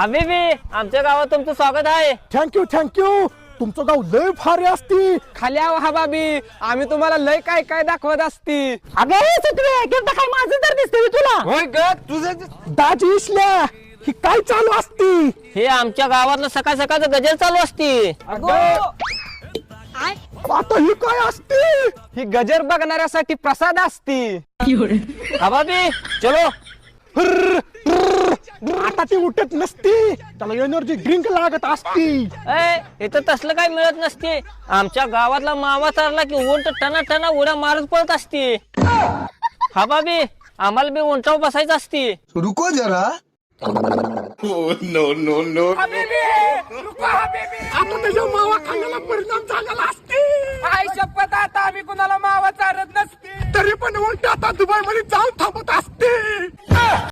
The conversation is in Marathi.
हबीबी आमच्या गावात तुमचं स्वागत आहे. Thank you thank you. तुमचं गाव लय भारी असती. खाली आव हबाबी, आम्ही तुम्हाला लय काय काय दाखवत असती. अगं काय माझं तर दिसते तुला. होय ग तुझं दाजी इसल्या ही काय चालू असती. हे आमच्या गावातलं सकाळ सकाळचं गजर चालू असती. आता ही काय असते. ही गजर बघणाऱ्यासाठी प्रसाद असती. हबाबी चलो. आता ती उठत नसती, त्याला एनर्जी ड्रिंक लागत असती. इथं तसलं काही मिळत नसते. आमच्या गावातला मावा चालला की उंट टना टना उड्या मारत पळत असते. हबाबी आम्हाला बी उंटावर बसायचं असती. रुको जरा. आता त्याच्या मावा खाण्याला परिणाम झालेला असते. आई शपथ, आता आम्ही कुणाला मावा चारत नसते. तरी पण उलट आता दुबई मध्ये जाऊन थांबत असते.